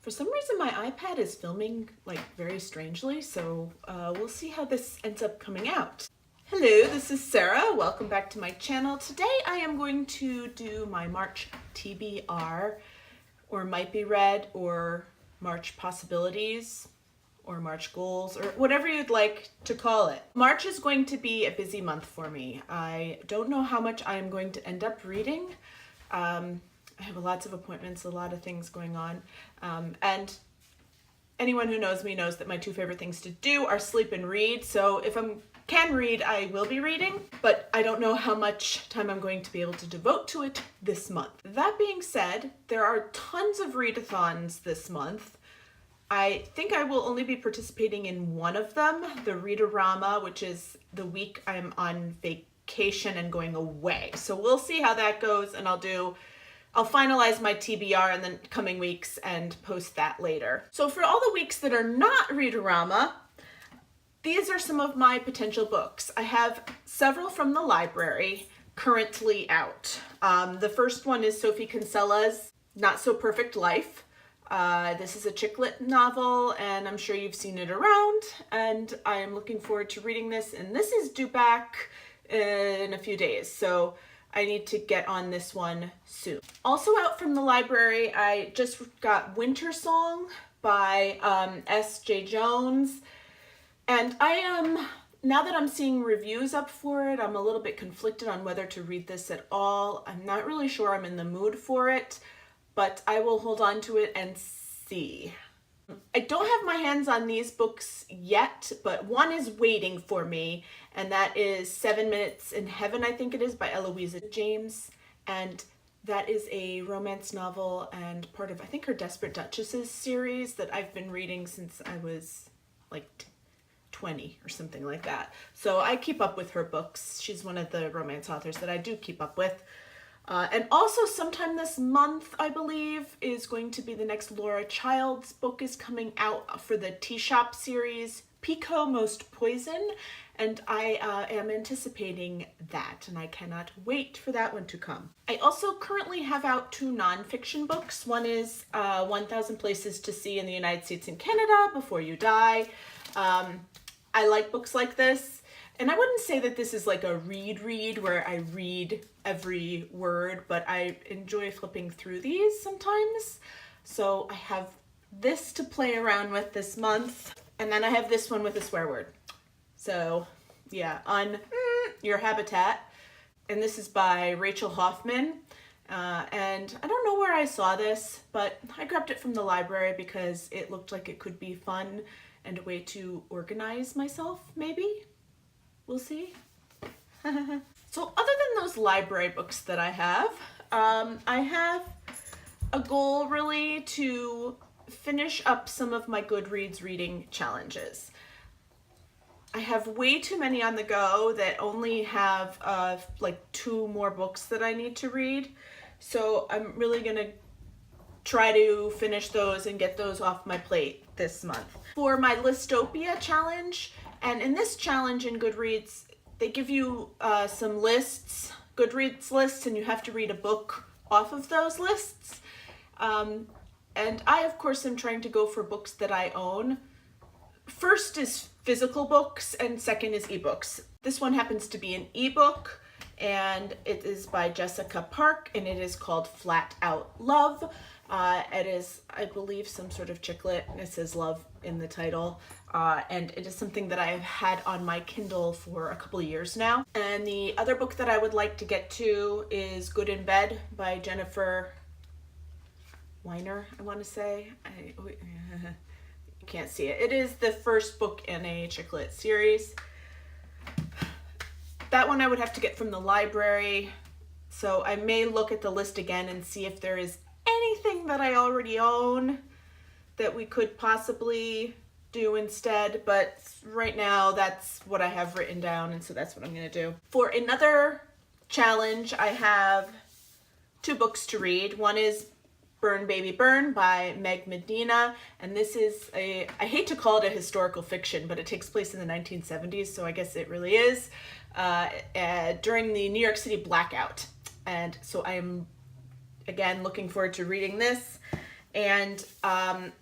For some reason my iPad is filming like very strangely, so we'll see how this ends up coming out. Hello, this is Sarah. Welcome back to my channel. Today I am going to do my March TBR, or Might Be Read, or March Possibilities, or March Goals, or whatever you'd like to call it. March is going to be a busy month for me. I don't know how much I am going to end up reading. I have lots of appointments, a lot of things going on, and anyone who knows me knows that my two favorite things to do are sleep and read. So if I can read, I will be reading, but I don't know how much time I'm going to be able to devote to it this month. That being said, there are tons of readathons this month. I think I will only be participating in one of them, the Read-A-Rama, which is the week I'm on vacation and going away. So we'll see how that goes, and I'll finalize my TBR in the coming weeks and post that later. So for all the weeks that are not Read-A-Rama, these are some of my potential books. I have several from the library currently out. The first one is Sophie Kinsella's Not So Perfect Life. This is a chick lit novel, and I'm sure you've seen it around, and I am looking forward to reading this, and this is due back in a few days, so I need to get on this one soon. Also out from the library, I just got Winter Song by S.J. Jones, and now that I'm seeing reviews up for it, I'm a little bit conflicted on whether to read this at all. I'm not really sure I'm in the mood for it, but I will hold on to it and see. I don't have my hands on these books yet, but one is waiting for me, and that is 7 Minutes in Heaven, I think it is, by Eloisa James. And that is a romance novel and part of, I think, her Desperate Duchesses series that I've been reading since I was like 20 or something like that. So I keep up with her books. She's one of the romance authors that I do keep up with. And also sometime this month, I believe, is going to be the next Laura Child's book is coming out for the Tea Shop series, Pico Most Poison, and I am anticipating that, and I cannot wait for that one to come. I also currently have out two nonfiction books. One is 1,000 Places to See in the United States and Canada Before You Die. I like books like this. And I wouldn't say that this is like a read where I read every word, but I enjoy flipping through these sometimes. So I have this to play around with this month. And then I have this one with a swear word. So yeah, On Your Habitat. And this is by Rachel Hoffman. And I don't know where I saw this, but I grabbed it from the library because it looked like it could be fun and a way to organize myself, maybe. We'll see. So other than those library books that I have a goal really to finish up some of my Goodreads reading challenges. I have way too many on the go that only have like 2 more books that I need to read. So I'm really gonna try to finish those and get those off my plate this month. For my Listopia challenge, and in this challenge in Goodreads, they give you some lists, Goodreads lists, and you have to read a book off of those lists. And I, of course, am trying to go for books that I own. First is physical books, and second is ebooks. This one happens to be an ebook, and it is by Jessica Park, and it is called Flat Out Love. It is, I believe, some sort of chick lit. It says love in the title. And it is something that I have had on my Kindle for a couple of years now. And the other book that I would like to get to is Good in Bed by Jennifer Weiner, I want to say. You can't see it. It is the first book in a chick lit series. That one I would have to get from the library. So I may look at the list again and see if there is anything that I already own that we could possibly do instead, but right now that's what I have written down, and so that's what I'm going to do. For another challenge, I have 2 books to read. One is Burn Baby Burn by Meg Medina, and this is I hate to call it a historical fiction, but it takes place in the 1970s, so I guess it really is, during the New York City blackout. And so I am, again, looking forward to reading this. And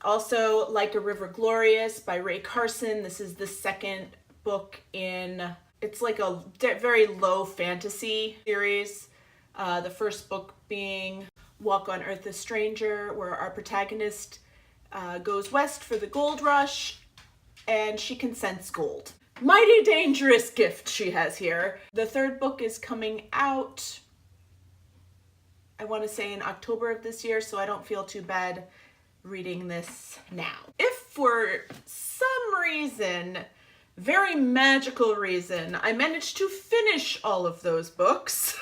also Like a River Glorious by Ray Carson. This is the second book in, it's like a very low fantasy series. The first book being Walk on Earth a Stranger, where our protagonist goes west for the gold rush and she can sense gold. Mighty dangerous gift she has here. The third book is coming out, I want to say in October of this year, so I don't feel too bad reading this now. If for some reason, very magical reason, I managed to finish all of those books,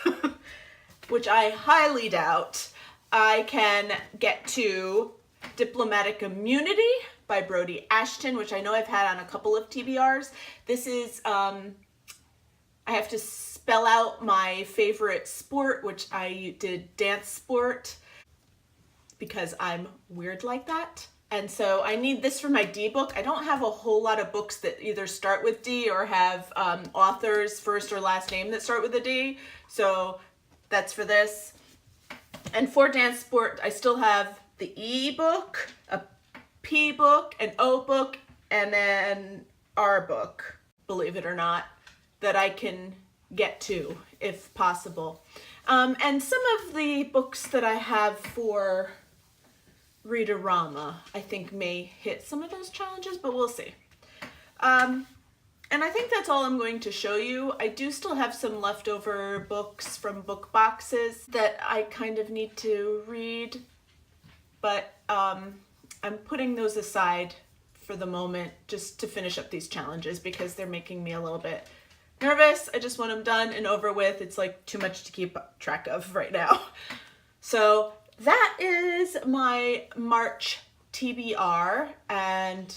which I highly doubt, I can get to Diplomatic Immunity by Brody Ashton, which I know I've had on a couple of TBRs. This is, I have to spell out my favorite sport, which I did dance sport because I'm weird like that. And so I need this for my D book. I don't have a whole lot of books that either start with D or have authors first or last name that start with a D. So that's for this. And for dance sport, I still have the E book, a P book, an O book, and then R book, believe it or not, that I can get to if possible. And some of the books that I have for Readerama, I think may hit some of those challenges, but we'll see. And I think that's all I'm going to show you. I do still have some leftover books from book boxes that I kind of need to read, but I'm putting those aside for the moment just to finish up these challenges because they're making me a little bit nervous. I just want them done and over with. It's like too much to keep track of right now. So that is my March TBR, and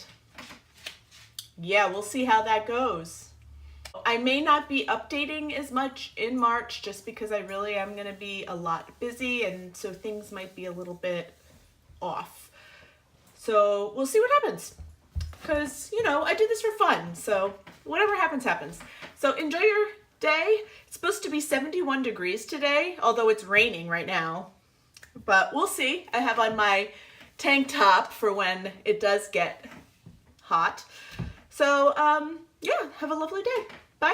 yeah, we'll see how that goes. I may not be updating as much in March just because I really am going to be a lot busy, and so things might be a little bit off. So we'll see what happens, because, you know, I do this for fun, so whatever happens, happens. So enjoy your day. It's supposed to be 71 degrees today, although it's raining right now, but we'll see. I have on my tank top for when it does get hot. So, yeah, have a lovely day.